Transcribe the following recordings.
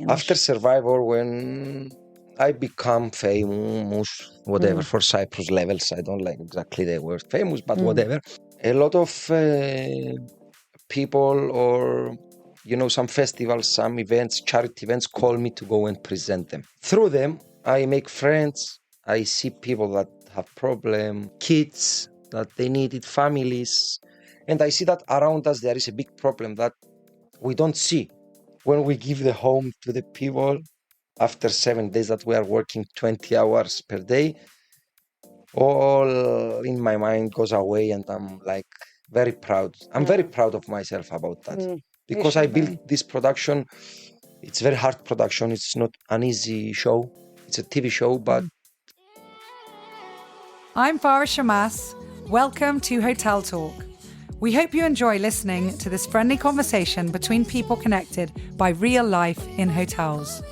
After Survivor, when I become famous, whatever, for Cyprus levels, I don't like exactly the word famous, but whatever. A lot of people or, some festivals, some events, charity events call me to go and present them. Through them, I make friends. I see people that have problem, kids that they needed, families. And I see that around us there is a big problem that we don't see. When we give the home to the people after 7 days that we are working 20 hours per day, all in my mind goes away, and I'm like very proud. I'm very proud of myself about that because I built this production. It's very hard production. It's not an easy show. It's a TV show, but... I'm Farah Shammas. Welcome to Hotel Talk. We hope you enjoy listening to this friendly conversation between people connected by real life in hotels.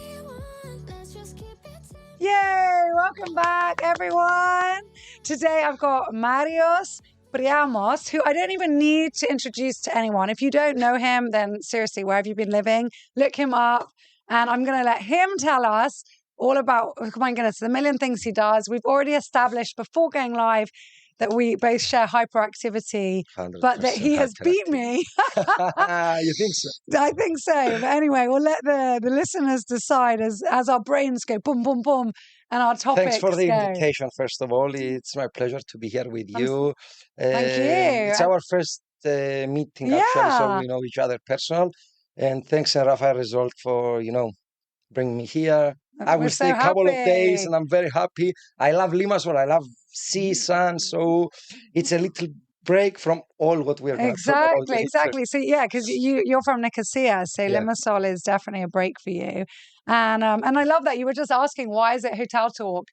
Yay! Welcome back, everyone. Today I've got Marios Priamos, who I don't even need to introduce to anyone. If you don't know him, then seriously, where have you been living? Look him up. And I'm going to let him tell us all about, oh my goodness, the million things he does. We've already established before going live that we both share hyperactivity, but that he has beat me. You think so? I think so. But anyway, we'll let the listeners decide as our brains go boom, boom, boom, and our topics Thanks for the go. invitation, first of all. It's my pleasure to be here with you. Thank you. It's our first meeting, actually, so we know each other personal. And thanks, Rafael Result, for, bringing me here. I will stay a couple of days, and I'm very happy. I love Limassol. I love sea, sun, so it's a little break from all what we are going to talk about. Exactly. So yeah, because you're from Nicosia, so Limassol is definitely a break for you. And I love that you were just asking, why is it Hotel Talk?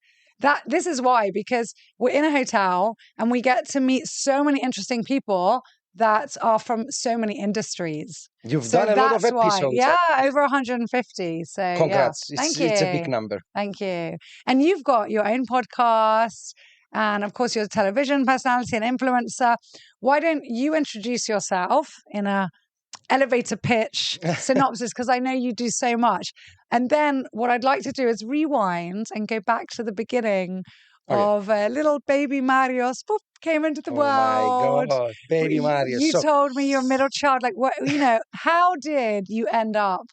This is why, because we're in a hotel and we get to meet so many interesting people that are from so many industries. You've done a lot of episodes. Yeah, over 150. So congrats. Yeah. Thank you. It's a big number. Thank you. And you've got your own podcast. And of course, you're a television personality and influencer. Why don't you introduce yourself in a elevator pitch synopsis? Because I know you do so much. And then what I'd like to do is rewind and go back to the beginning of little baby Marios. Boop, came into the world. Oh my God, baby Marios. You told me you're a middle child. Like, what? How did you end up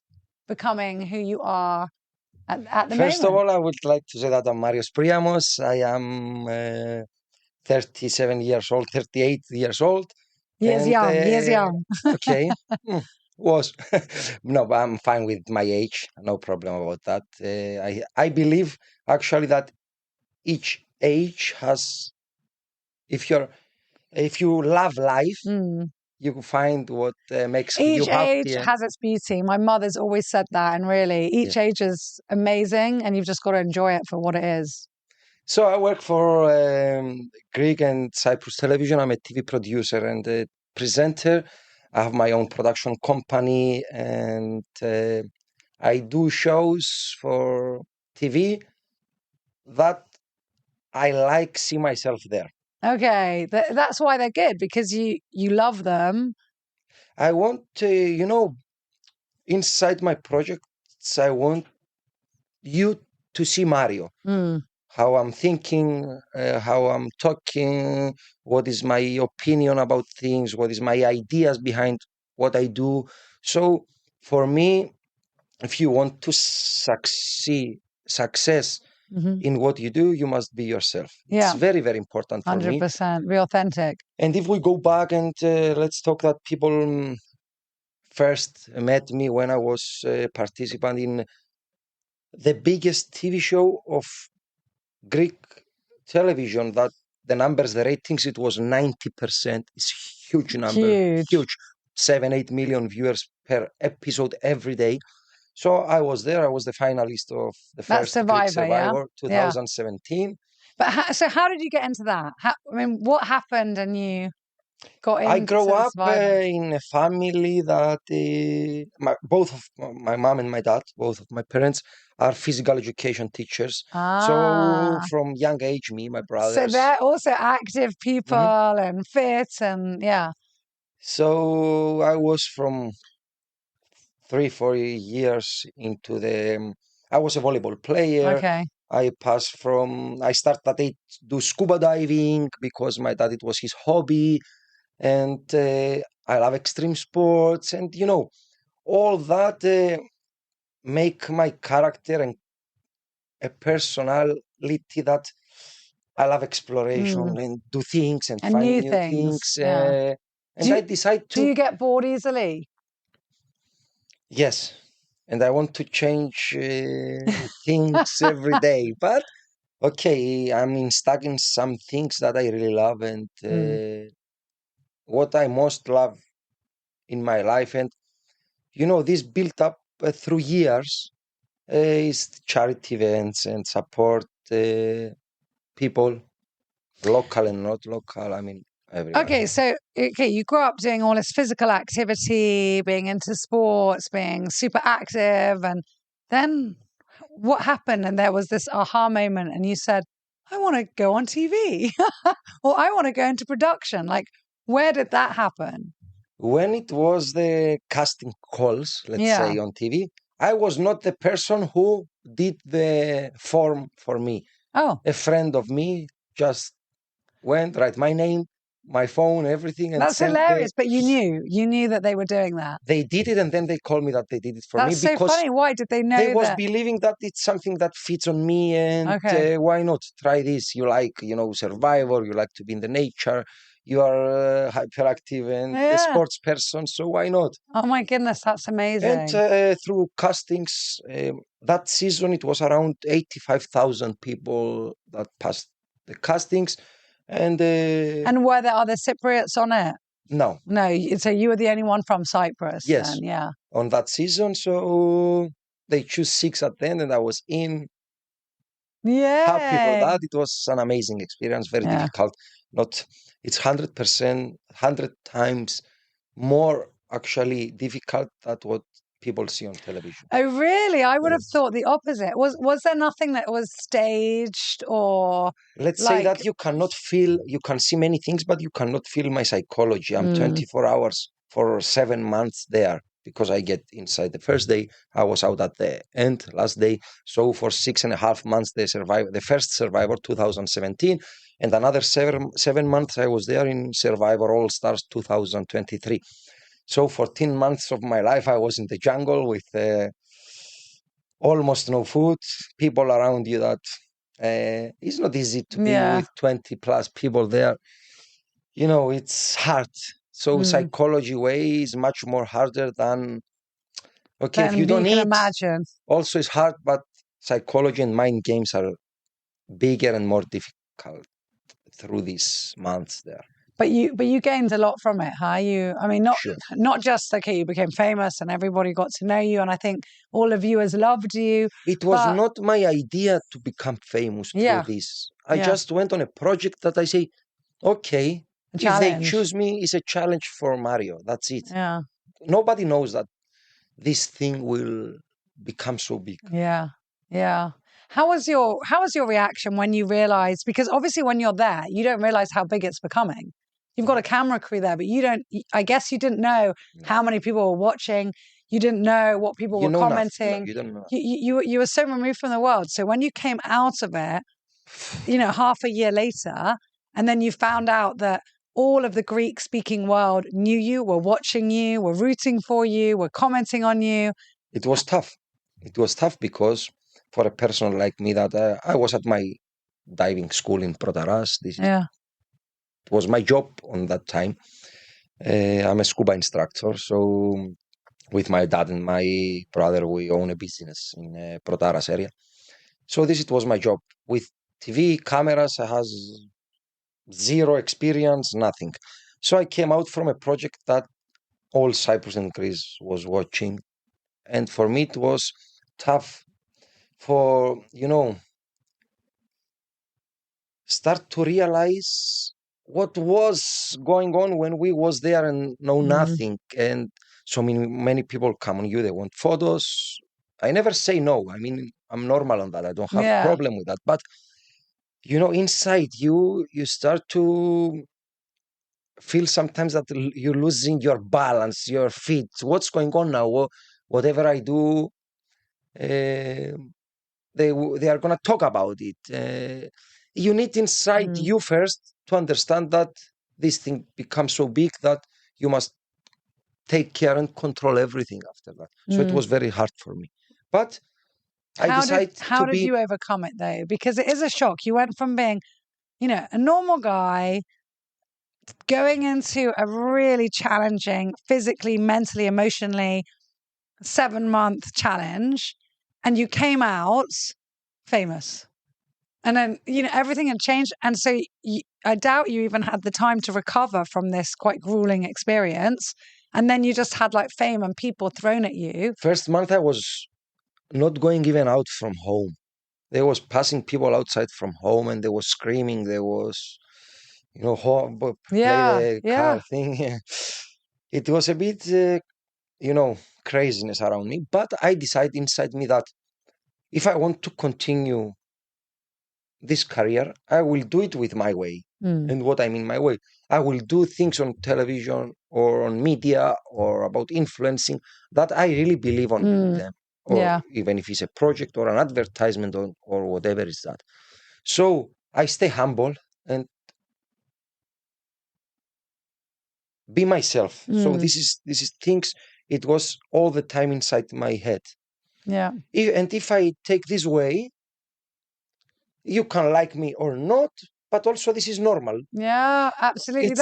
becoming who you are at the moment? First of all, I would like to say that I'm Marios Priamos. I am 37 years old, 38 years old. Years young. Okay. No, but I'm fine with my age. No problem about that. I believe actually that each age has, if you love life, you can find what makes you happy. Each age has its beauty. My mother's always said that, and really, each age is amazing, and you've just got to enjoy it for what it is. So I work for Greek and Cyprus television. I'm a TV producer and a presenter. I have my own production company, and I do shows for TV that I like see myself there. Okay, that's why they're good, because you love them. I want to, inside my projects, I want you to see Mario. How I'm thinking, how I'm talking, what is my opinion about things, what is my ideas behind what I do. So for me, if you want to success in what you do, you must be yourself. It's very, very important for 100%, me. 100%, be authentic. And if we go back and let's talk that people first met me when I was a participant in the biggest TV show of Greek television, that the numbers, the ratings, it was 90%. It's a huge number. Huge. 7-8 million viewers per episode every day. So I was there. I was the finalist of the first Greek Survivor 2017. But how did you get into that? What happened and you got into I grew up Survivor? in a family that both of my mom and my dad, both of my parents, are physical education teachers. So from young age, me, my brothers. So they're also active people and fit and So I was from 3 4 years into the. I was a volleyball player. Okay. I started to do scuba diving because my dad, it was his hobby. And I love extreme sports. And, all that make my character and a personality that I love exploration and do things and And find new new things. things. Yeah. And I decide Do to, you get bored easily? yes, and I want to change things every day. But okay, I'm stuck in some things that I really love, and what I most love in my life. And this built up through years is charity events and support people, local and not local. I mean, everywhere. Okay, so you grew up doing all this physical activity, being into sports, being super active, and then what happened? And there was this aha moment, and you said, "I want to go on TV," or "I want to go into production." Like, where did that happen? When it was the casting calls, let's say on TV, I was not the person who did the form for me. Oh, A friend of me just went, write my name, my phone, everything, and that's hilarious. But you knew that they were doing that. They did it, and then they called me that they did it for me That's so because funny. Why did they know they was that? believing that it's something that fits on me, and Okay. why not try this? You like, Survivor, you like to be in the nature, you are hyperactive and a sports person, so why not? Oh my goodness, that's amazing. And through castings, that season it was around 85,000 people that passed the castings, and were there other Cypriots on it? no, So you were the only one from Cyprus. yes, then, yeah. on that season, so they choose 6 at the end, and I was in. Happy for Yeah. that. It was an amazing experience, very difficult. It's 100%, 100 times more actually difficult than what people see on television. Oh, really? I would have thought the opposite. Was there nothing that was staged or Let's say that you cannot feel, you can see many things, but you cannot feel my psychology. I'm 24 hours for 7 months there because I get inside the first day. I was out at the end, last day. So for 6.5 months, the first Survivor 2017, and another 7 months I was there in Survivor All Stars 2023. So 14 months of my life, I was in the jungle with almost no food, people around you that it's not easy to be with 20 plus people there. It's hard. So psychology way is much more harder than, if you don't eat, imagine. Also it's hard, but psychology and mind games are bigger and more difficult through these months there. But you gained a lot from it, huh? Not just you became famous and everybody got to know you, and I think all the viewers loved you. It was not my idea to become famous through this. I just went on a project that I say, okay, if they choose me, it's a challenge for Mario. That's it. Yeah. Nobody knows that this thing will become so big. Yeah. Yeah. How was your reaction when you realized, because obviously when you're there, you don't realize how big it's becoming. You've got a camera crew there, but I guess you didn't know how many people were watching. You didn't know what people were commenting. No, you don't know. You were so removed from the world. So when you came out of it, half a year later, and then you found out that all of the Greek-speaking world knew you, were watching you, were rooting for you, were commenting on you. It was tough. It was tough because for a person like me that I was at my diving school in Protaras. It was my job on that time. I'm a scuba instructor. So with my dad and my brother, we own a business in Protaras area. So it was my job. With TV, cameras, I has zero experience, nothing. So I came out from a project that all Cyprus and Greece was watching. And for me, it was tough for, start to realize what was going on when we was there and know nothing. And so many people come on you, they want photos. I never say no. I mean, I'm normal on that. I don't have a problem with that. But, inside you start to feel sometimes that you're losing your balance, your feet. What's going on now? whatever I do, they are gonna talk about it. You need inside you first to understand that this thing becomes so big that you must take care and control everything after that. So it was very hard for me. But I decided how did you overcome it though? Because it is a shock. You went from being, a normal guy going into a really challenging, physically, mentally, emotionally 7-month challenge, and you came out famous. And then, everything had changed. And so I doubt you even had the time to recover from this quite grueling experience. And then you just had like fame and people thrown at you. First month, I was not going even out from home. There was passing people outside from home and they were screaming. There was, play the car thing. It was a bit, craziness around me. But I decided inside me that if I want to continue this career, I will do it with my way. And what I mean my way, I will do things on television or on media or about influencing that I really believe on them. Or even if it's a project or an advertisement or whatever is that. So I stay humble and be myself. So this is things, it was all the time inside my head. Yeah. And if I take this way, you can like me or not, but also this is normal. Yeah, absolutely.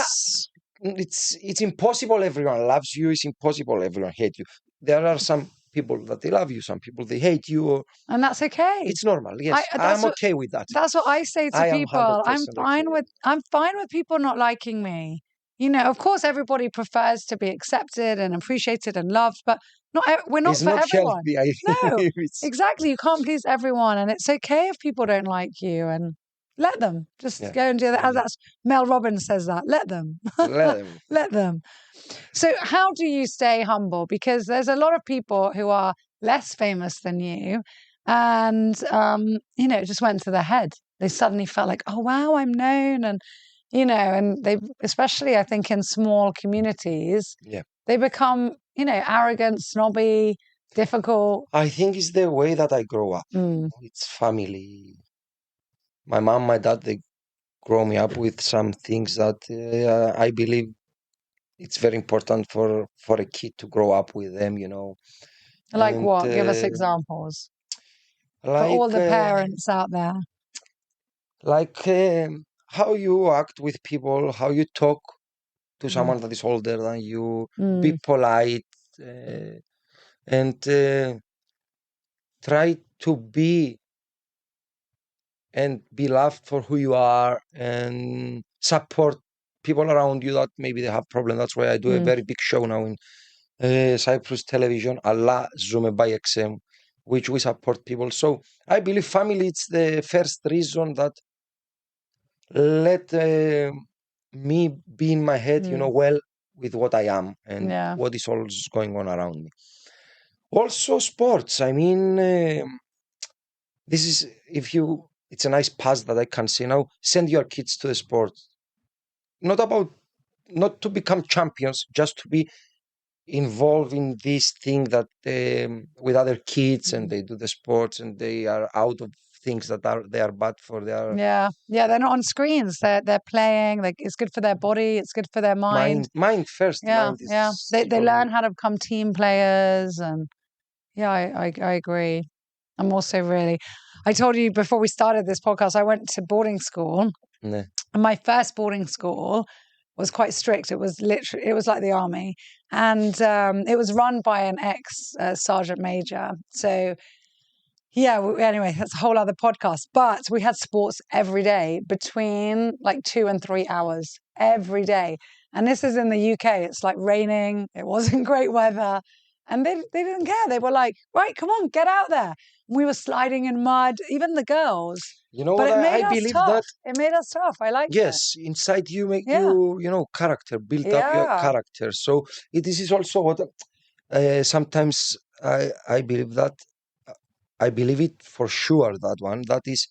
It's impossible everyone loves you. It's impossible everyone hates you. There are some people that they love you, some people they hate you. And that's okay. It's normal. Yes, I'm okay with that. That's what I say to people. I'm fine with people not liking me. Of course, everybody prefers to be accepted and appreciated and loved, but we're not for everyone. Healthy, no, exactly. You can't please everyone, and it's okay if people don't like you. And let them just go and do that. That's Mel Robbins says that. Let them. Let them. Let them. So, how do you stay humble? Because there's a lot of people who are less famous than you, and it just went to their head. They suddenly felt like, oh wow, I'm known, and and they, especially I think in small communities, they become, arrogant, snobby, difficult. I think it's the way that I grow up. It's family. My mom, my dad, they grow me up with some things that I believe it's very important for a kid to grow up with them, Like what? Give us examples. For all the parents out there. Like how you act with people, how you talk to someone that is older than you, be polite, and try to be loved for who you are and support people around you that maybe they have problems. That's why I do a very big show now in Cyprus television, Allah Zume by XM, which we support people. So I believe family is the first reason that let me be in my head, well with what I am and what is all going on around me. Also sports. I mean, this is, it's a nice pass that I can say now, send your kids to the sport. Not to become champions, just to be involved in this thing that with other kids and they do the sports and they are out of things that they are bad for their they're not on screens, they're playing, like it's good for their body, it's good for their mind first. They learn how to become team players. And I agree. I'm also really, I told you before we started this podcast, I went to boarding school and my first boarding school was quite strict. It was like the army, and it was run by an ex sergeant major. So anyway, that's a whole other podcast. But we had sports every day between like 2 and 3 hours every day. And this is in the UK. It's like raining. It wasn't great weather. And they didn't care. They were like, right, come on, get out there. We were sliding in mud, even the girls. But I believe that it made us tough. I like yes, inside you make you, character, build up your character. So this is also what sometimes I believe that. I believe it for sure, that one. That is,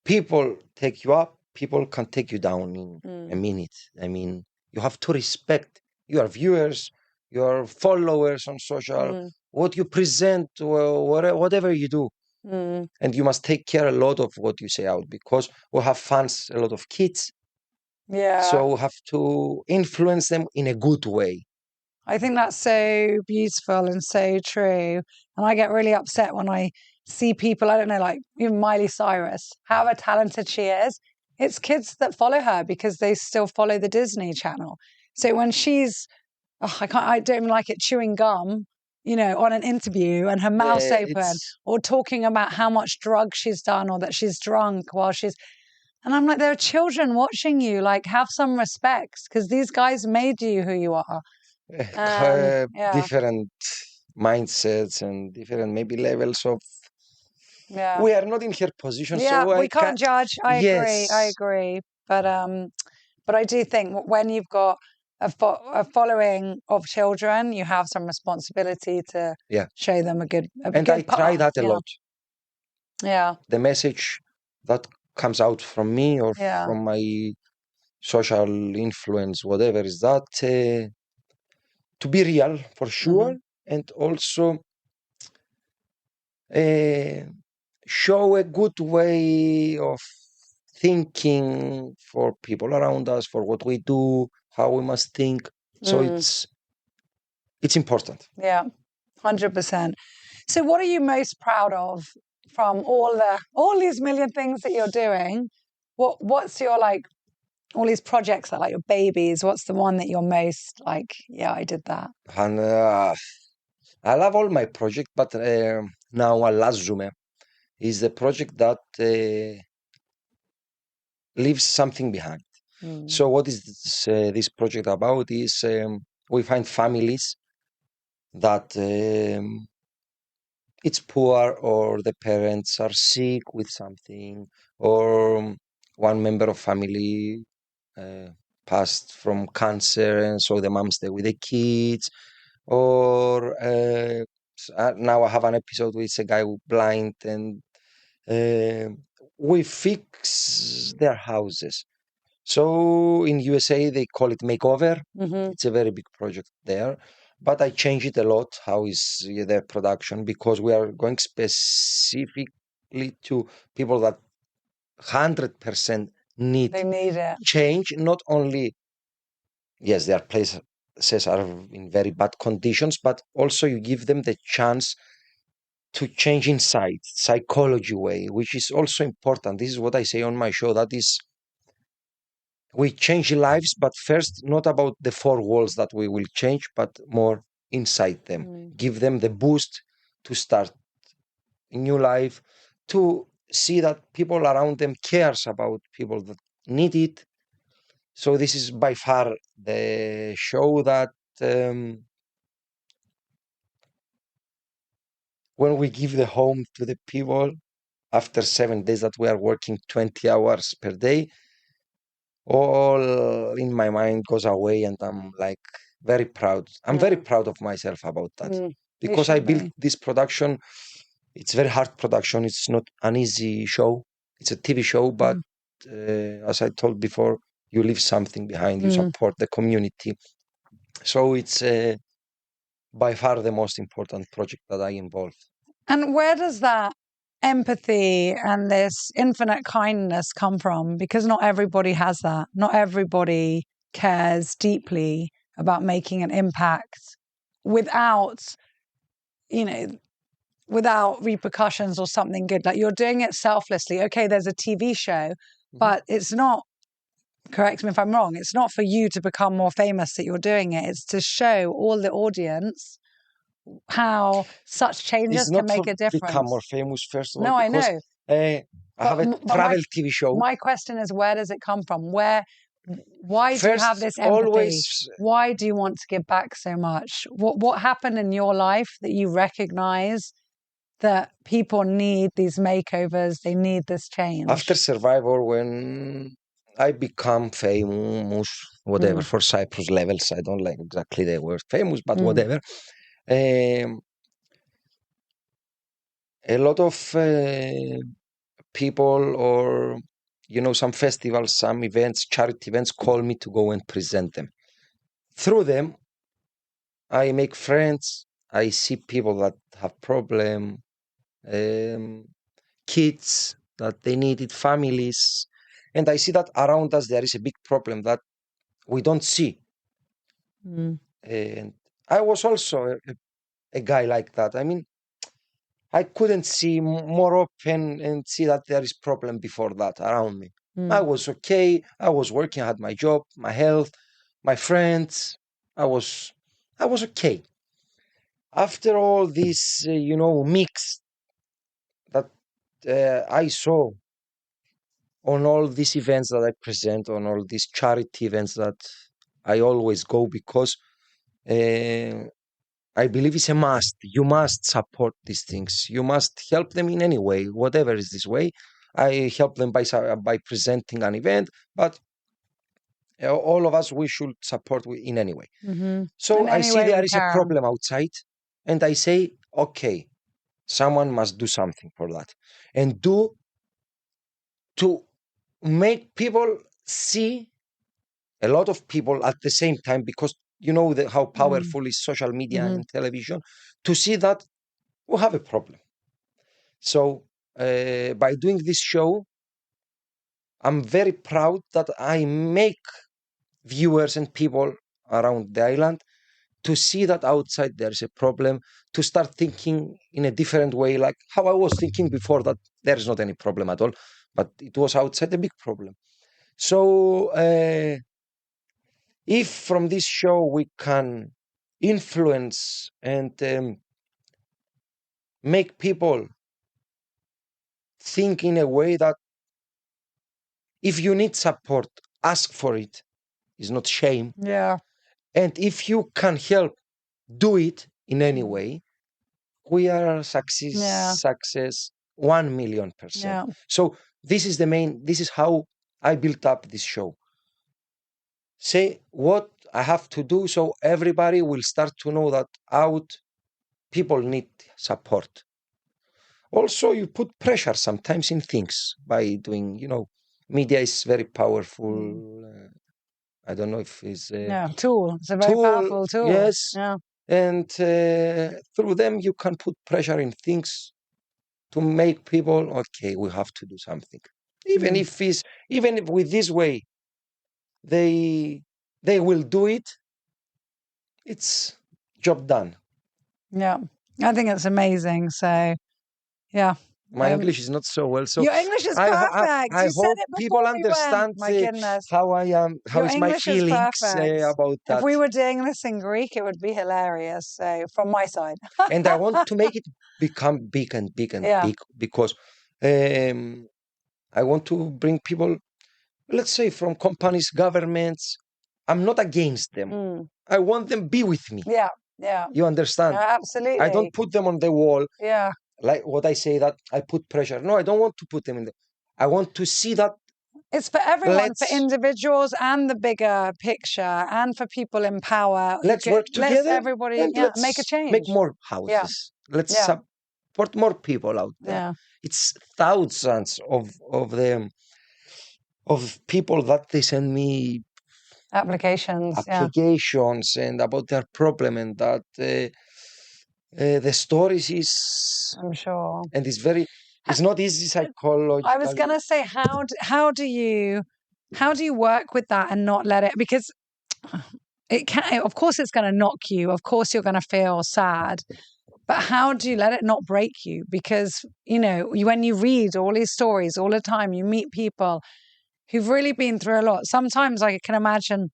people take you up, people can take you down in a minute. I mean, you have to respect your viewers, your followers on social. what you present, whatever you do. And you must take care a lot of what you say out because we have fans, a lot of kids. Yeah. So we have to influence them in a good way. I think that's so beautiful and so true. And I get really upset when I see people, I don't know, like even Miley Cyrus, however talented she is, it's kids that follow her because they still follow the Disney Channel. So when she's, I don't even like it, chewing gum, on an interview and her mouth's open or talking about how much drugs she's done or that she's drunk while she's, and I'm like, there are children watching you, like have some respect because these guys made you who you are. Different mindsets and different maybe levels of. Yeah. We are not in her position, Yeah, so we can't judge. I agree. But I do think when you've got a following of children, you have some responsibility to show them a good and I try that a lot. Yeah. The message that comes out from me or from my social influence, whatever, is that to be real for sure, and also show a good way of thinking for people around us, for what we do, how we must think. So it's important. Yeah, 100%. So what are you most proud of from all these million things that you're doing? What's your all these projects that are like your babies? What's the one that you're most like, yeah, I did that? And I love all my projects, but now Alazume is the project that leaves something behind. So what is this project about is we find families that it's poor or the parents are sick with something or one member of family passed from cancer and so the mom stay with the kids or now I have an episode with a guy who blind and we fix their houses. So in USA, they call it makeover. It's a very big project there. But I change it a lot. How is their production? Because we are going specifically to people that 100% need it. Change. Not only, yes, their places are in very bad conditions, but also you give them the chance to change inside, psychology way, which is also important. This is what I say on my show. That is, we change lives, but first, not about the four walls that we will change, but more inside them. Give them the boost to start a new life, to see that people around them cares about people that need it. So this is by far the show that when we give the home to the people after 7 days that we are working 20 hours per day, all in my mind goes away and I'm like very proud. I'm very proud of myself about that because I built this production. It's very hard production. It's not an easy show. It's a TV show, but as I told before, you leave something behind. You support the community. So it's by far the most important project that I involved. And where does that empathy and this infinite kindness come from? Because not everybody has that. Not everybody cares deeply about making an impact without, without repercussions or something good. Like you're doing it selflessly. Okay, there's a TV show, but it's not, correct me if I'm wrong, it's not for you to become more famous that you're doing it. It's to show all the audience how such changes can make a difference. Become more famous, first of all. No, I know. I have a travel TV show. My question is, where does it come from? Why do you have this empathy? Why do you want to give back so much? What happened in your life that you recognize that people need these makeovers, they need this change? After Survivor, when I become famous, whatever, for Cyprus levels, I don't like exactly the word famous, but whatever. A lot of people or, some festivals, some events, charity events call me to go and present them. Through them, I make friends, I see people that have problem, kids that they needed, families, and I see that around us there is a big problem that we don't see. Mm. And I was also a guy like that. I mean, I couldn't see more open and see that there is problem before that around me. I was okay. I was working. I had my job, my health, my friends. I was, I was okay. After all this, mix that I saw on all these events that I present, on all these charity events that I always go because I believe it's a must. You must support these things. You must help them in any way, whatever is this way. I help them by presenting an event, but all of us we should support in any way. Mm-hmm. So In I any see way there we is a can. problem outside, and I say, okay, someone must do something for that, and do to make people see a lot of people at the same time because how powerful is social media Mm-hmm. and television to see that we have a problem. So by doing this show, I'm very proud that I make viewers and people around the island to see that outside there's a problem, to start thinking in a different way, like how I was thinking before that there is not any problem at all, but it was outside a big problem. So if from this show we can influence and make people think in a way that if you need support, ask for it, is not shame. Yeah. And if you can help, do it in any way. We are success 1,000,000%. Yeah. So this is how I built up this show. Say what I have to do so everybody will start to know that people need support. Also, you put pressure sometimes in things by doing, media is very powerful. I don't know if it's Tool. It's a very tool, powerful tool. yes, Yeah. and through them you can put pressure in things to make people okay. We have to do something, even if with this way they will do it. It's job done. Yeah. I think it's amazing. So, yeah. My English is not so well, so Your English is I perfect. I You said hope it people before we went. understand My goodness. how I am, how Your is my English is feelings perfect. about If that. we were doing this in Greek, it would be hilarious. So, from my side. And I want to make it become big and big and Yeah. big because I want to bring people, let's say, from companies, governments. I'm not against them. I want them be with me. Yeah. Yeah. You understand? Absolutely. I don't put them on the wall. Yeah. Like what I say that I put pressure. No, I don't want to put them in the. I want to see that. It's for everyone, for individuals and the bigger picture, and for people in power. Let's work together. Let's everybody, and let's make a change. Make more houses. Yeah. Let's support more people out there. Yeah. It's thousands of them, of people that they send me applications and about their problem, and that the stories is, I'm sure, and it's not easy psychologically. I was gonna say, how do you work with that and not let it, because it can, of course it's going to knock you, of course you're going to feel sad, but how do you let it not break you? Because when you read all these stories all the time, you meet people who've really been through a lot. Sometimes I can imagine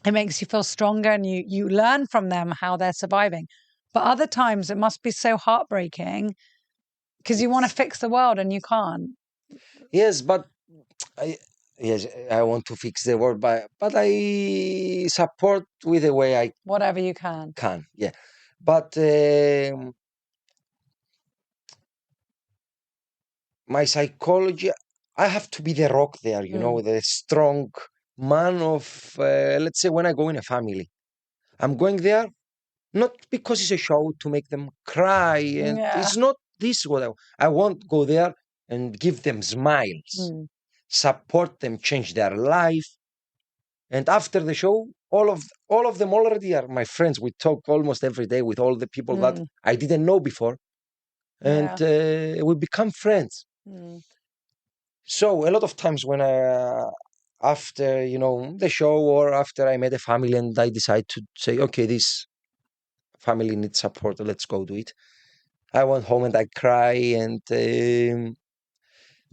it makes you feel stronger and you learn from them how they're surviving. But other times it must be so heartbreaking because you want to fix the world and you can't. Yes, but I want to fix the world, but I support with the way I whatever you can. Yeah, but my psychology, I have to be the rock there, the strong man of, let's say, when I go in a family, I'm going there not because it's a show to make them cry, and it's not this what I want. Go there and give them smiles, support them, change their life, and after the show, all of them already are my friends. We talk almost every day with all the people that I didn't know before, and we become friends. So a lot of times when after the show or after I met a family and I decide to say, okay, this family needs support, let's go do it. I went home and I cry, and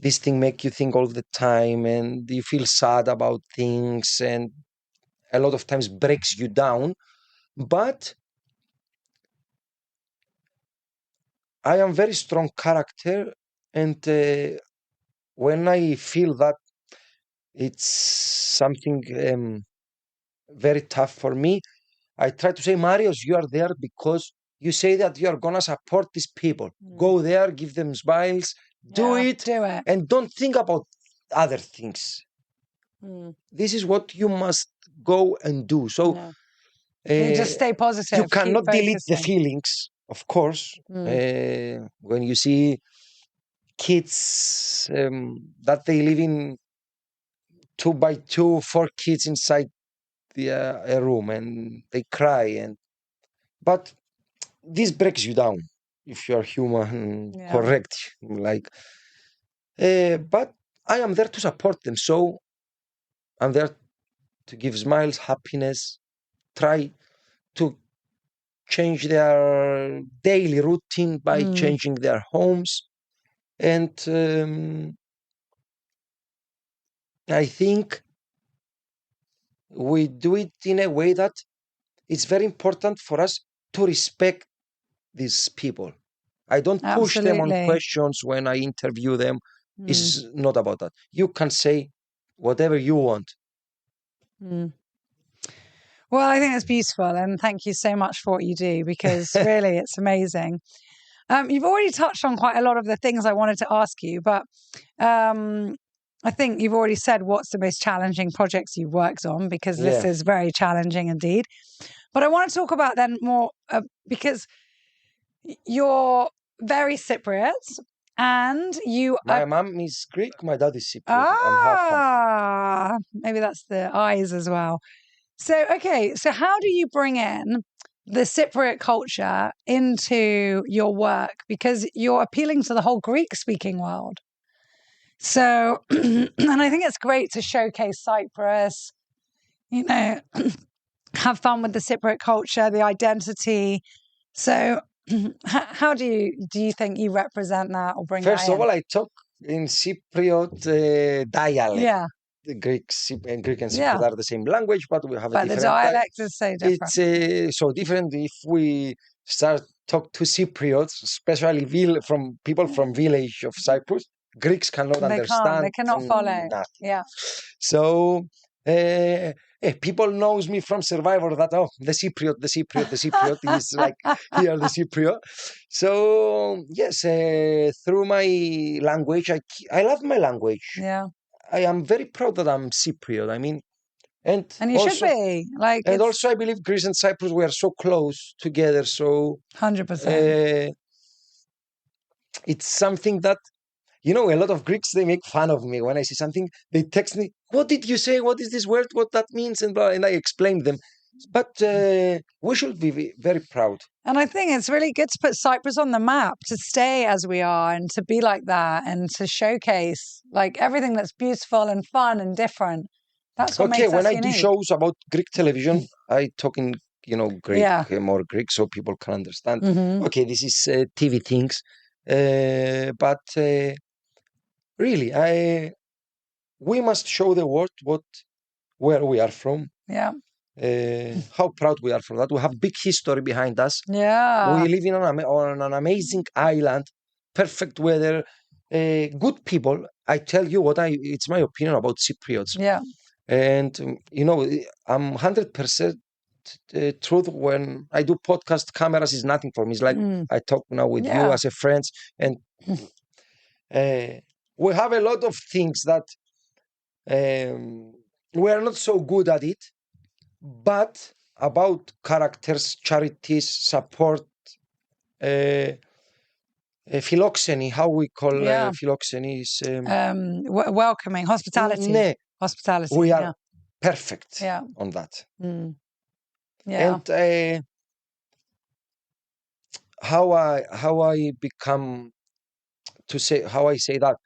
this thing make you think all the time, and you feel sad about things, and a lot of times breaks you down. But I am very strong character, and when I feel that it's something very tough for me, I try to say, Marios, you are there because you say that you are gonna support these people. Go there, give them smiles, do it, and don't think about other things. This is what you must go and do. So you just stay positive. You cannot delete the feelings, of course. When you see kids that they live in 2 by 2, 4 kids inside a room, and they cry, but this breaks you down if you are human, correct? But I am there to support them, so I'm there to give smiles, happiness, try to change their daily routine by changing their homes, and I think we do it in a way that it's very important for us to respect these people. I don't push them on questions when I interview them. It's not about that. You can say whatever you want. Well, I think it's beautiful, and thank you so much for what you do, because really it's amazing. You've already touched on quite a lot of the things I wanted to ask you, but I think you've already said what's the most challenging projects you've worked on, because this is very challenging indeed. But I want to talk about then more because you're very Cypriot, and my mom is Greek, my dad is Cypriot. I'm half. Maybe that's the eyes as well. So, okay, so how do you bring in the Cypriot culture into your work? Because you're appealing to the whole Greek-speaking world. So, and I think it's great to showcase Cyprus, have fun with the Cypriot culture, the identity. So, how do you think you represent that or bring First that in? of all, I talk in Cypriot dialect. Yeah. The Greek and Cypriot are the same language, but we have a different. But the dialect is so different. It's so different if we start talk to Cypriots, especially from people from village of Cyprus. Greeks cannot understand. They cannot follow. Nothing. Yeah. So people knows me from Survivor that the Cypriot is like here the Cypriot. So yes, through my language, I love my language. Yeah. I am very proud that I'm Cypriot. I mean, and you also, should be like. And also, I believe Greece and Cyprus were so close together. So 100%. It's something that a lot of Greeks, they make fun of me when I say something. They text me, "What did you say? What is this word? What that means?" And I explain them. But we should be very proud. And I think it's really good to put Cyprus on the map, to stay as we are and to be like that, and to showcase like everything that's beautiful and fun and different. That's what makes us unique. When I do shows about Greek television, I talk in Greek, more Greek, so people can understand. Okay, this is TV things, but really, we must show the world where we are from. Yeah. How proud we are for that. We have big history behind us. Yeah. We live on an amazing island, perfect weather, good people. I tell you it's my opinion about Cypriots. Yeah. And I'm 100% truth when I do podcast. Cameras is nothing for me. It's like I talk now with you as a friend, and we have a lot of things that we are not so good at it. But about characters, charities, support, philoxeny, how we call philoxeny is welcoming, hospitality. Hospitality. We are perfect Yeah. on that. Mm. Yeah. And how I become how I say that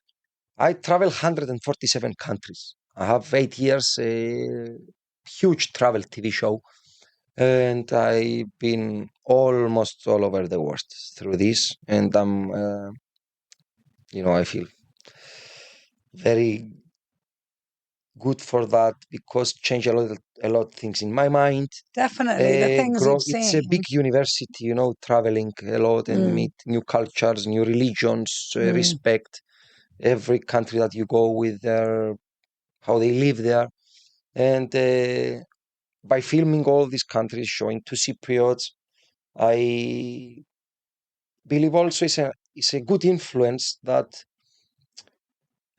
I travel 147 countries. I have 8 years, huge travel TV show, and I've been almost all over the world through this. And I feel very good for that because change a lot of things in my mind. Definitely. The things you've It's a seen. big university, traveling a lot and meet new cultures, new religions, respect every country that you go with their how they live there. And by filming all these countries, showing to Cypriots, I believe also it's a good influence that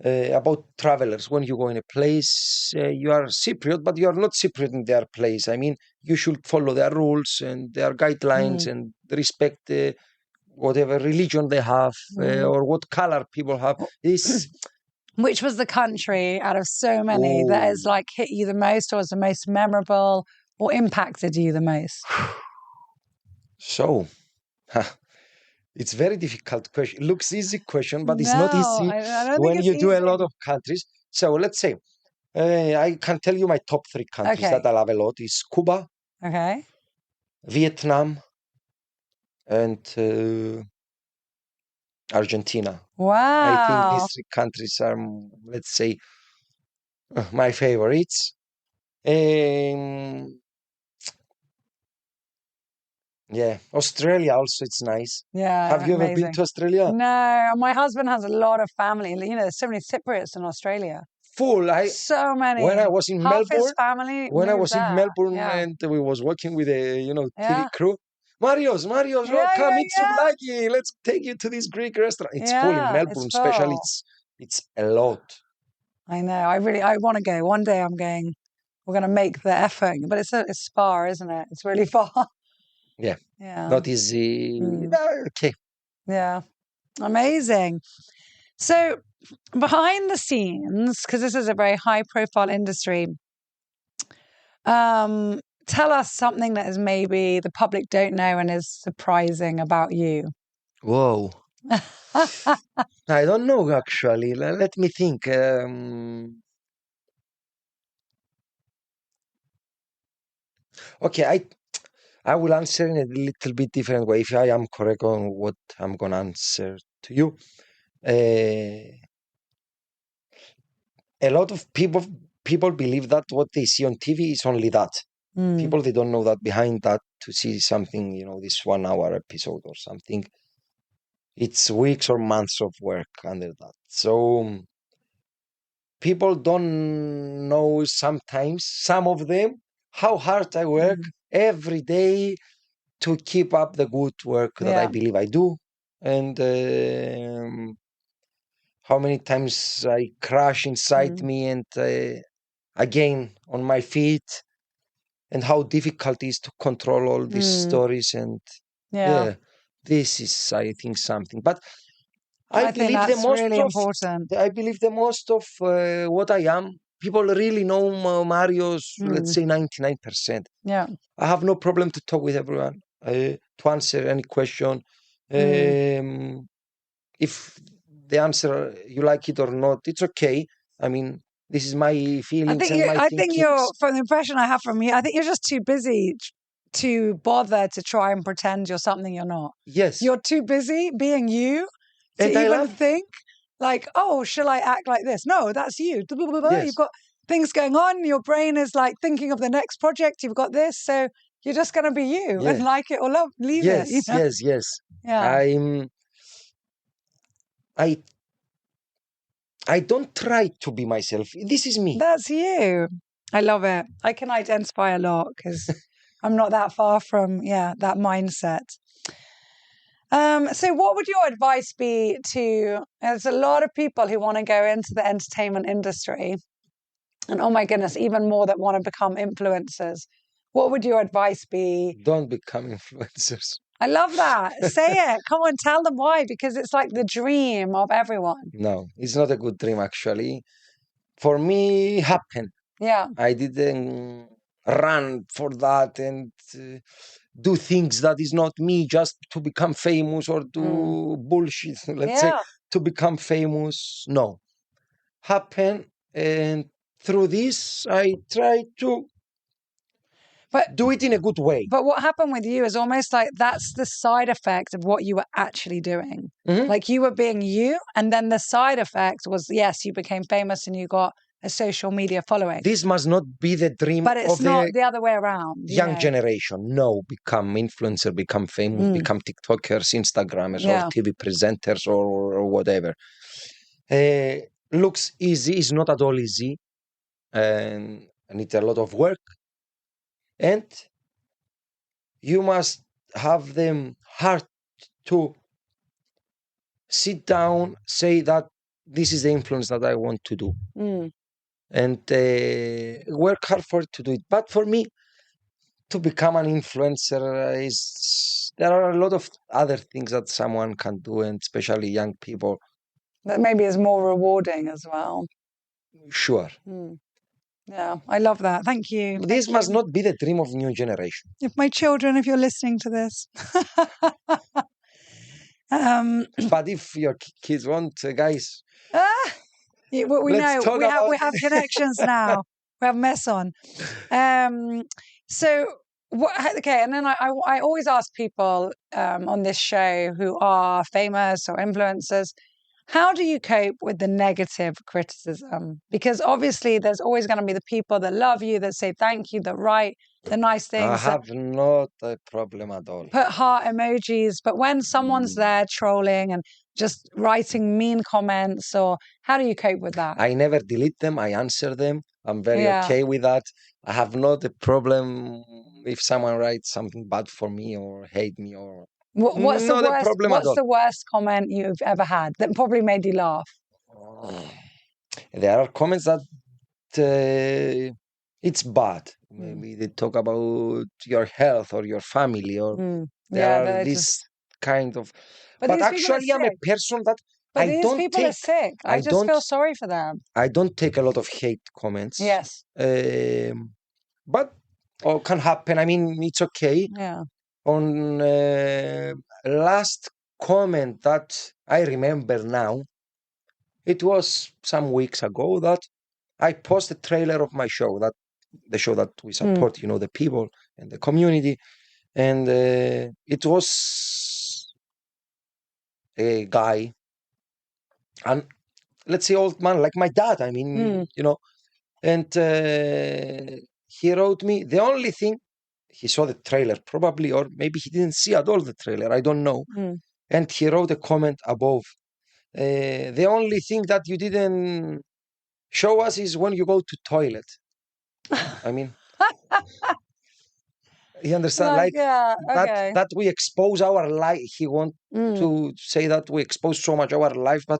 about travelers. When you go in a place, you are Cypriot, but you are not Cypriot in their place. I mean, you should follow their rules and their guidelines and respect whatever religion they have or what color people have. Which was the country out of so many that has like hit you the most or was the most memorable or impacted you the most? So, it's very difficult question. It looks easy question, but it's not easy I don't when think you it's do a easy. lot of countries. So let's say I can tell you my top 3 countries that I love a lot is Cuba, Vietnam, and Argentina. Wow. I think these 3 countries are, let's say, my favorites. Yeah, Australia also, it's nice. Yeah. Have you ever been to Australia? No, my husband has a lot of family. You know, there's so many Cypriots in Australia. Full. So many. When I was in Half Melbourne, his family moved there. Yeah. and we was working with a TV Yeah. crew. Marios, come eat souvlaki. Let's take you to this Greek restaurant. It's full in Melbourne, it's especially. full. It's a lot. I know. I want to go. One day I'm going. We're going to make the effort, but it's far, isn't it? It's really far. Yeah. Yeah. Not easy. Okay. Yeah. Amazing. So behind the scenes, because this is a very high profile industry, tell us something that is maybe the public don't know and is surprising about you. Whoa. I don't know, actually. Let me think. Okay, I will answer in a little bit different way if I am correct on what I'm going to answer to you. A lot of people believe that what they see on TV is only that. People, they don't know that behind that to see something, this 1 hour episode or something. It's weeks or months of work under that. So people don't know sometimes, some of them, how hard I work every day to keep up the good work that I believe I do. And how many times I crash inside me and again on my feet, and how difficult it is to control all these stories. And this is, I think, something. But I believe that's really important. I believe the most of what I am, people really know Marios, let's say 99%. Yeah. I have no problem to talk with everyone, to answer any question. If the answer, you like it or not, it's okay. I mean, this is my feelings I think you're, from the impression I have from you, I think you're just too busy to bother to try and pretend you're something you're not. Yes. You're too busy being you to even think like, oh, shall I act like this? No, that's you. Yes. You've got things going on. Your brain is like thinking of the next project. You've got this. So you're just going to be you and like it or leave it. You know? Yes. Yeah. I don't try to be myself. This is me. That's you. I love it. I can identify a lot because I'm not that far from, that mindset. So what would your advice be to, there's a lot of people who want to go into the entertainment industry and oh my goodness, even more that want to become influencers. What would your advice be? Don't become influencers. I love that. Say it. Come on, tell them why, because it's like the dream of everyone. No, it's not a good dream, actually. For me, it happened. Yeah. I didn't run for that and do things that is not me just to become famous or do bullshit, let's say, Yeah. to become famous. No. Happen, and through this, I try to But do it in a good way. But what happened with you is almost like that's the side effect of what you were actually doing. Mhm. Like you were being you, and then the side effect was yes, you became famous and you got a social media following. This must not be the dream But it's of not the the other way around. You young know? generation. No, become influencer, become famous, become TikTokers, Instagrammers, or Yeah. TV presenters, or whatever. Looks easy, is not at all easy, and need a lot of work. And you must have the heart to sit down, say that this is the influence that I want to do, and work hard for it to do it. But for me, to become an influencer is there are a lot of other things that someone can do, and especially young people. That maybe is more rewarding as well. Sure, Yeah, I love that. Thank you. this Thank must you. not be the dream of new generation. If my children, if you're listening to this. But if your kids want, guys, we let's know talk about we have connections now. We have mess on. So what? Okay, and then I always ask people on this show who are famous or influencers, how do you cope with the negative criticism? Because obviously, there's always going to be the people that love you, that say thank you, that write the nice I things, that have not a problem at all. put heart emojis. But when someone's there trolling and just writing mean comments, or how do you cope with that? I never delete them. I answer them. I'm very Yeah. okay with that. I have not a problem if someone writes something bad for me or hate me or What's the not a worst? problem at What's all. the worst comment you've ever had that probably made you laugh? There are comments that it's bad. Maybe they talk about your health or your family, or there Yeah, are they're this just. kind of. But But these people are actually, I'm a sick. person that But I these don't people are take. sick. I just feel sorry for them. I don't take a lot of hate comments. Yes. But can happen. I mean, it's okay. Yeah. On last comment that I remember now, it was some weeks ago that I posted a trailer of my show, that the show that we support, the people and the community, and it was a guy, and let's say old man, like my dad. I mean, and he wrote me the only thing. He saw the trailer probably, or maybe he didn't see at all the trailer. I don't know. And he wrote a comment above. The only thing that you didn't show us is when you go to toilet. I mean, you understand, like yeah, okay. that we expose our life. He want to say that we expose so much our life, but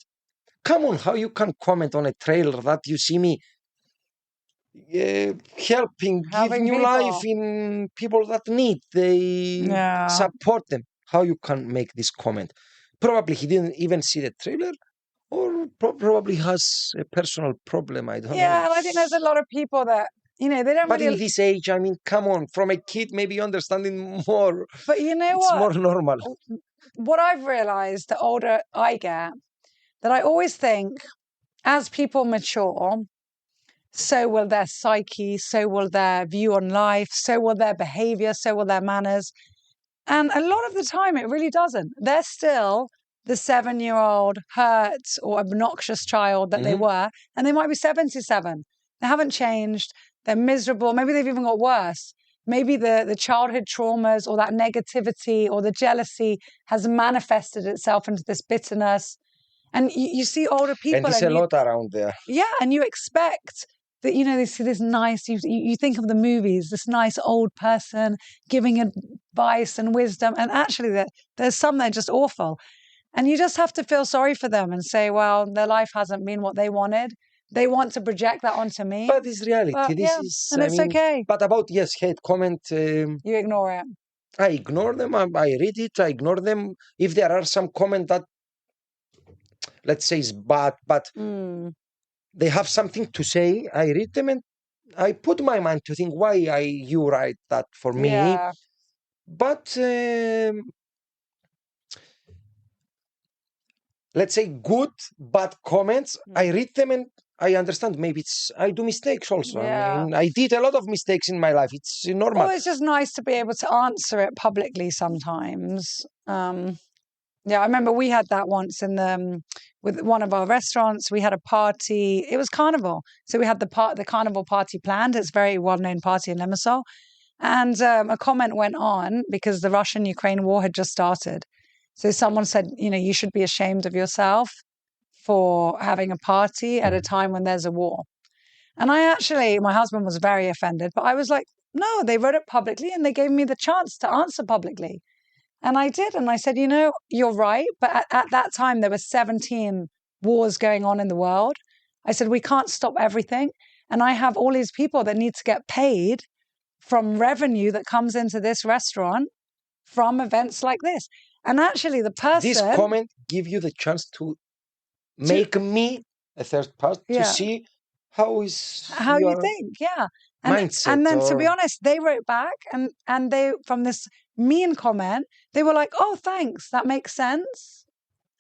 come on, how you can comment on a trailer that you see me helping, give new people. life in people that need, they support them. How you can make this comment? Probably he didn't even see the trailer, or probably has a personal problem. I don't know. Yeah, and I think there's a lot of people that they don't. But really... in this age, I mean, come on, from a kid, maybe understanding more. But you know it's what? more normal. What I've realized the older I get, that I always think as people mature, so will their psyche, so will their view on life, so will their behavior, so will their manners. And a lot of the time, it really doesn't. They're still the 7-year-old hurt or obnoxious child that they were, and they might be 77. They haven't changed. They're miserable. Maybe they've even got worse. Maybe the childhood traumas or that negativity or the jealousy has manifested itself into this bitterness. And you see older people. And there's a lot around there. Yeah, and you expect that, they see this nice, you think of the movies, this nice old person giving advice and wisdom. And actually, there's some that are just awful. And you just have to feel sorry for them and say, well, their life hasn't been what they wanted. They want to project that onto me. But it's reality. But, And it's okay. But about, hate comment. You ignore it. I ignore them. I read it. I ignore them. If there are some comment that, let's say, is bad, but they have something to say, I read them and I put my mind to think why you write that for me. Yeah. But let's say good, bad comments, I read them and I understand. Maybe I do mistakes also. I Yeah. mean, I did a lot of mistakes in my life. It's normal. Well, it's just nice to be able to answer it publicly sometimes. Yeah, I remember we had that once with one of our restaurants. We had a party. It was carnival, so we had the carnival party planned. It's a very well-known party in Limassol, and a comment went on because the Russian-Ukraine war had just started. So someone said, you should be ashamed of yourself for having a party at a time when there's a war. And my husband was very offended, but I was like, no, they wrote it publicly and they gave me the chance to answer publicly. And I did. And I said, you're right. But at that time, there were 17 wars going on in the world. I said, we can't stop everything. And I have all these people that need to get paid from revenue that comes into this restaurant from events like this. And actually, the person... This comment give you the chance to make me a third part to see how you think, yeah. Mindset. And then, to be honest, they wrote back and they, from this mean comment, they were like, oh, thanks, that makes sense.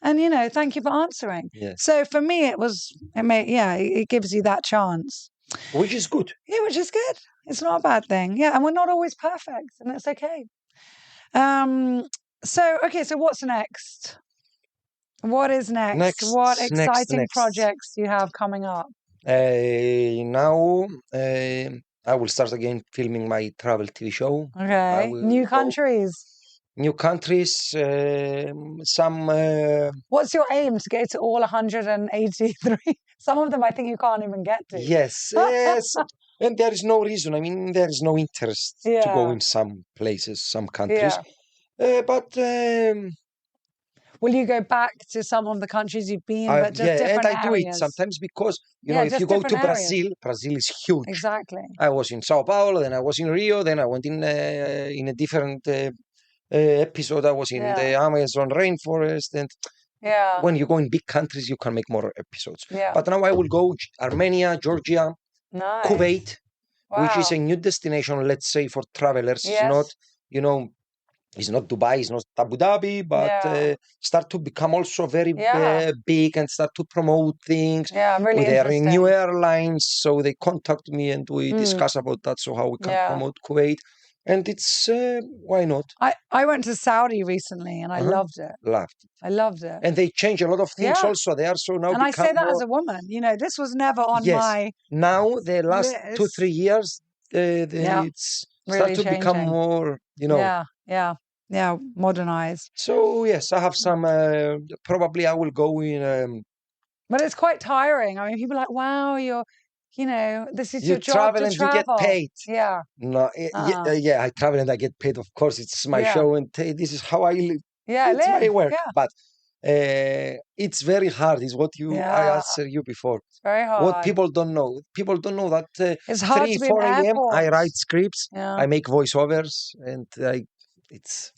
And, thank you for answering. Yes. So for me, it gives you that chance. Which is good. Yeah, which is good. It's not a bad thing. Yeah, and we're not always perfect, and it's okay. So what's next? What is next? What exciting projects do you have coming up? Now I will start again filming my travel TV show. Okay. New countries. New countries. Some. What's your aim to get to all 183? Some of them I think you can't even get to. Yes. Yes. And there is no reason. I mean, there is no interest to go in some places, some countries. But. Will you go back to some of the countries you've been, but just different and I do it sometimes because, if you go to Brazil, Brazil is huge. Exactly. I was in Sao Paulo, then I was in Rio, then I went in a different episode. I was in the Amazon rainforest. And when you go in big countries, you can make more episodes. Yeah. But now I will go Armenia, Georgia, Kuwait, which is a new destination, let's say, for travelers. Yes. It's not, it's not Dubai, it's not Abu Dhabi, but start to become also very big and start to promote things. Yeah, really with their new airlines. So they contact me and we discuss about that. So how we can promote Kuwait. And it's, why not? I went to Saudi recently and I loved it. I loved it. And they change a lot of things also there. So now, and I say that as a woman, this was never on my now the last list. 2-3 years, it's really start to become more, Yeah, modernized. So yes, I have some. Probably I will go in. But it's quite tiring. I mean, people are like, "Wow, this is your job travel to and travel." You get paid. Yeah. No, I travel and I get paid. Of course, it's my show, and this is how I live. Yeah, it's my work. Yeah. But it's very hard. Is what I answered you before. It's very hard. What people don't know. People don't know that it's hard 3-4 a.m. I write scripts. Yeah. I make voiceovers, and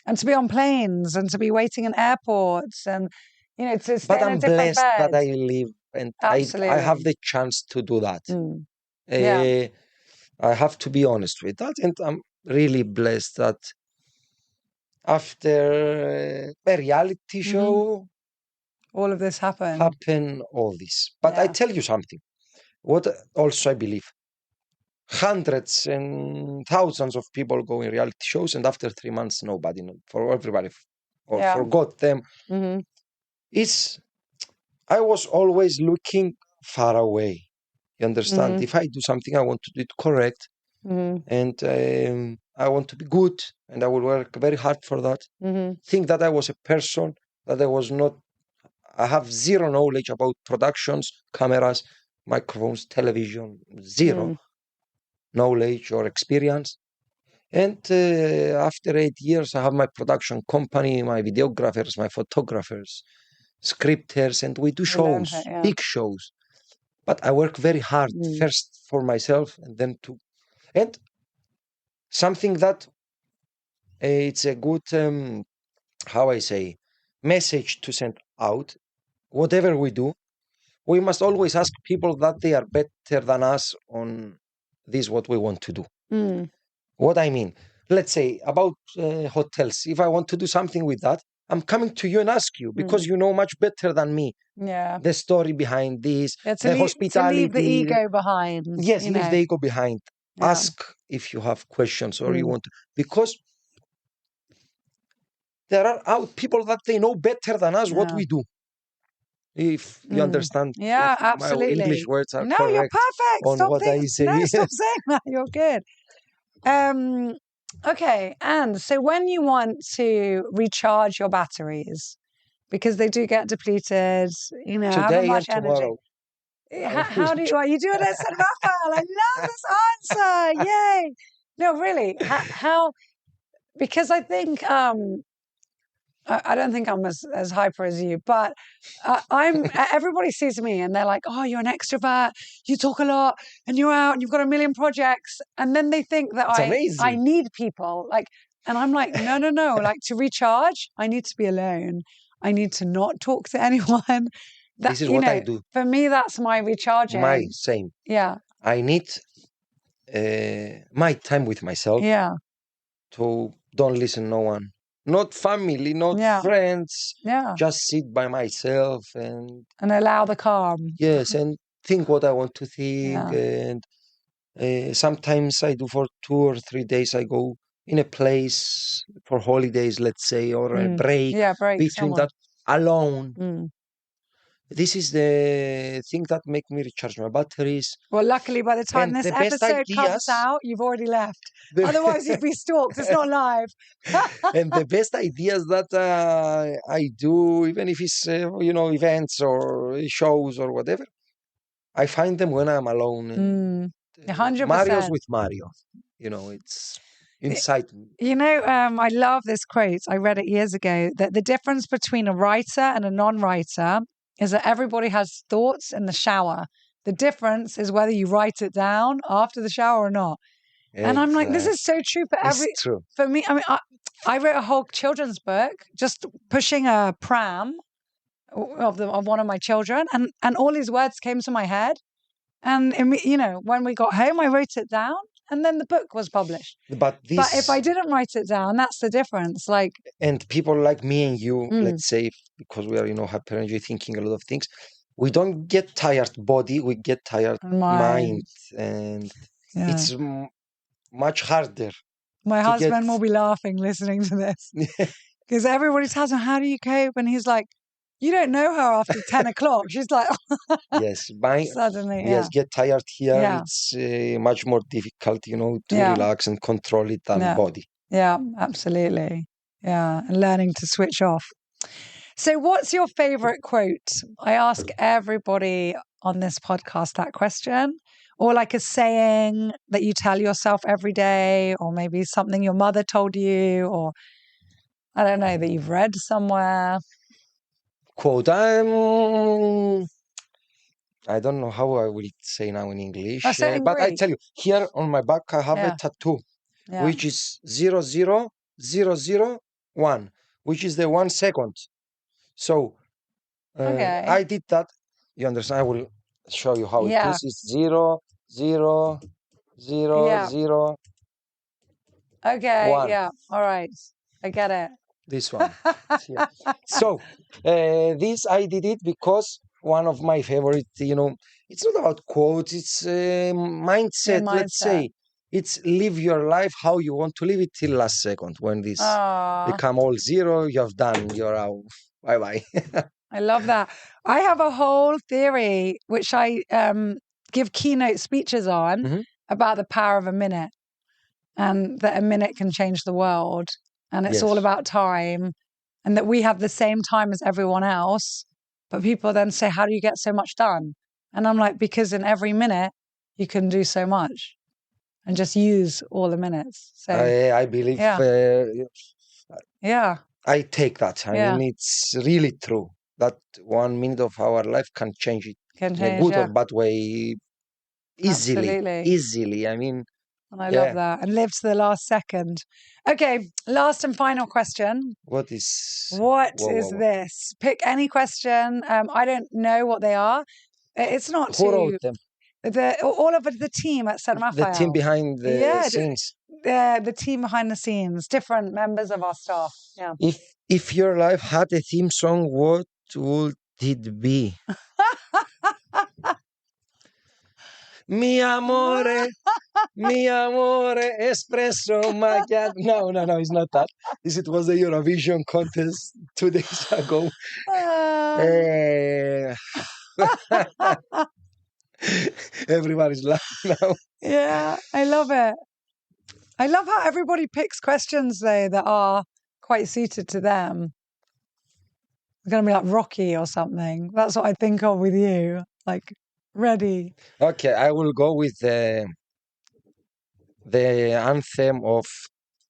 and to be on planes and to be waiting in airports and to stay but in I'm a different blessed bed. that I live and I have the chance to do that. I have to be honest with that, and I'm really blessed that after a reality show, all of this happened. All this, but I tell you something. What also I believe. Hundreds and thousands of people go in reality shows, and after 3 months, nobody, for everybody, forgot them. Mm-hmm. I was always looking far away. You understand? Mm-hmm. If I do something, I want to do it correct, and I want to be good, and I will work very hard for that. Mm-hmm. Think that I was a person that I have zero knowledge about productions, cameras, microphones, television, zero. Knowledge or experience, and after 8 years I have my production company, my videographers, my photographers, scripters, and we do shows, big shows, but I work very hard first for myself and then and something that it's a good message to send out. Whatever we do, we must always ask people that they are better than us on this is what we want to do. Mm. What I mean, let's say about hotels. If I want to do something with that, I'm coming to you and ask you because you know much better than me. Yeah. The story behind this, To the hospitality. leave the ego behind. Yes, leave the ego behind. Yeah. Ask if you have questions or you want to, because there are people that they know better than us what we do. If you understand, yeah, if absolutely. my English words are no, correct you're perfect. on Stop what I say. No, stop saying that. You're good. Okay, and so when you want to recharge your batteries, because they do get depleted, you know, haven't Today much and energy. tomorrow. How do you do it at San Rafael? I love this answer. Yay! No, really. How? Because I think I don't think I'm as hyper as you, but everybody sees me and they're like, oh, you're an extrovert, you talk a lot and you're out and you've got a million projects. And then they think that I need people, like, and I'm like, no. Like, to recharge, I need to be alone. I need to not talk to anyone. This is what I do. For me, that's my recharging. Same. Yeah. I need my time with myself. Yeah. To don't listen no one. Not family, not friends. Yeah. Just sit by myself and allow the calm. Yes, and think what I want to think. And sometimes I do for 2 or 3 days. I go in a place for holidays, let's say, or a break. Break between somewhere. that alone. This is the thing that make me recharge my batteries. Well, luckily, by the time this episode comes out, you've already left. Otherwise, you'd be stalked. It's not live. And the best ideas that I do, even if it's events or shows or whatever, I find them when I'm alone. 100%. Marios with Mario. It's inside me. I love this quote. I read it years ago, that the difference between a writer and a non-writer is that everybody has thoughts in the shower. The difference is whether you write it down after the shower or not. And I'm like, this is so true for me. I mean, I wrote a whole children's book just pushing a pram of one of my children, and all these words came to my head. And when we got home, I wrote it down, and then the book was published. But if I didn't write it down, that's the difference. Like, and people like me and you, let's say, because we are hyper energy, thinking a lot of things, we don't get tired body, we get tired mind, and it's much harder. My husband will be laughing listening to this because everybody tells him, how do you cope? And he's like, you don't know her after 10 o'clock. She's like, yes, suddenly, get tired here. It's much more difficult, to relax and control it than body. Yeah, absolutely. Yeah, and learning to switch off. So what's your favorite quote? I ask everybody on this podcast that question. Or like a saying that you tell yourself every day, or maybe something your mother told you, or I don't know, that you've read somewhere. Quote, I don't know how I will say now in English, but Greek. I tell you, here on my back I have a tattoo, which is 00001, which is the 1 second. So I did that. You understand? I will show you how it is. It's 0, 0, 0, 0. Okay. 1. Yeah. All right. I get it. This one. So this I did it because one of my favorite, it's not about quotes, it's mindset, let's say. It's live your life how you want to live it till last second. When this become all 0, you have done, you're out. Bye-bye. I love that. I have a whole theory, which I give keynote speeches on, about the power of a minute, and that a minute can change the world. And it's all about time, and that we have the same time as everyone else. But people then say, how do you get so much done? And I'm like, because in every minute you can do so much, and just use all the minutes. So I believe. I take that. I mean, it's really true that 1 minute of our life can change it in a good or bad way easily. Absolutely. Easily. I mean. And I love that. And live to the last second. Okay, last and final question. What is this? Pick any question. I don't know what they are. It's not Who wrote them? all of the team at San Rafael. The team behind the scenes. The team behind the scenes, different members of our staff. Yeah. If your life had a theme song, what would it be? Mi amore, espresso macchiato. No, it's not that. It was the Eurovision contest 2 days ago. Everybody's laughing now. Yeah, I love it. I love how everybody picks questions, though, that are quite suited to them. It's going to be like Rocky or something. That's what I think of with you. Like, ready. Okay, I will go with the anthem of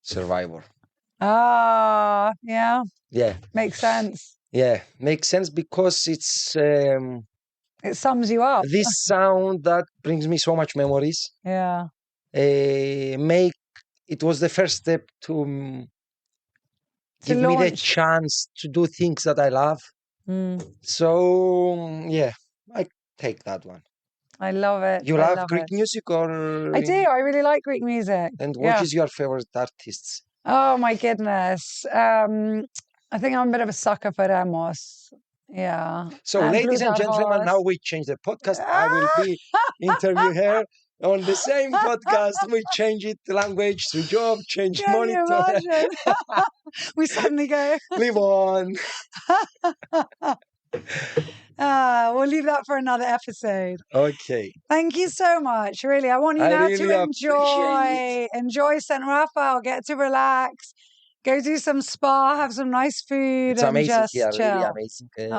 Survivor. Ah, yeah. Yeah. Makes sense. Yeah, makes sense because it's... it sums you up. This sound that brings me so much memories. Yeah. It was the first step to give me the chance to do things that I love. So, yeah, I take that one. I love it. You love Greek music or? I do. I really like Greek music. And what is your favorite artists? Oh, my goodness. I think I'm a bit of a sucker for Ramos. Yeah. So, ladies and gentlemen, now we change the podcast. I will be interview her on the same podcast. We change it, language, to job, change monitor. We suddenly go. Live on. We'll leave that for another episode. Okay. Thank you so much. Really, I want you now to enjoy San Rafael, get to relax, go do some spa, have some nice food, it's and amazing just here, chill. really amazing place.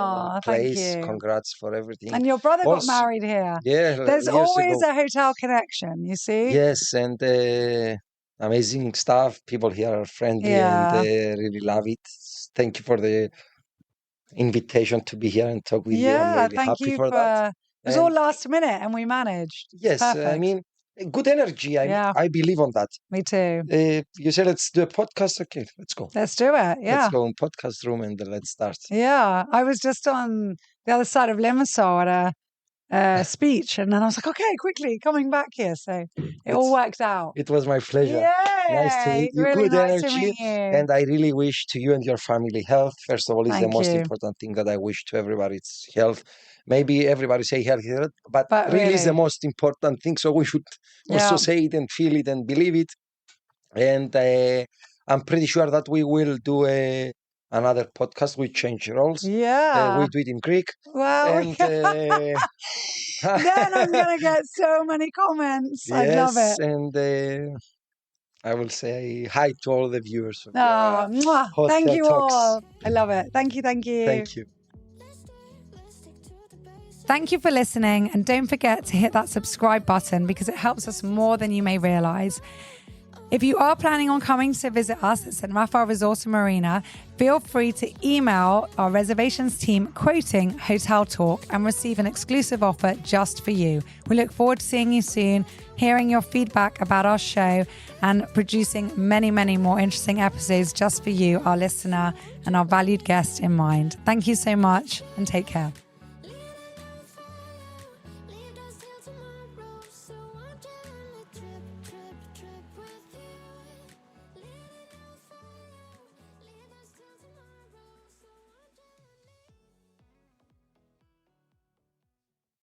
Thank you. Congrats for everything. And your brother got married here. Yeah, there's always a hotel connection. You see? Yes, and amazing stuff. People here are friendly and really love it. Thank you for the invitation to be here and talk with you. I'm really happy for that. It was all last minute and we managed. Yes, I mean, good energy. I believe on that. Me too. You said let's do a podcast. Okay, let's go. Let's do it. Yeah. Let's go in podcast room and let's start. Yeah. I was just on the other side of Limassol at a speech and then I was like, okay, quickly coming back here. So it all worked out. It was my pleasure. Yay! Nice to meet you. Really good nice energy. To meet you. And I really wish to you and your family health. First of all, it's the most important thing that I wish to everybody. It's health. Maybe everybody say health, but really is the most important thing. So we should also say it and feel it and believe it. And I'm pretty sure that we will do another podcast. We change roles. Yeah. We do it in Greek. Wow. And, then I'm going to get so many comments. Yes, I love it. And I will say hi to all the viewers. Thank you all. I love it. Thank you. Thank you. Thank you for listening. And don't forget to hit that subscribe button because it helps us more than you may realize. If you are planning on coming to visit us at San Rafael Resort and Marina, feel free to email our reservations team quoting Hotel Talk and receive an exclusive offer just for you. We look forward to seeing you soon, hearing your feedback about our show and producing many, many more interesting episodes just for you, our listener and our valued guest in mind. Thank you so much and take care.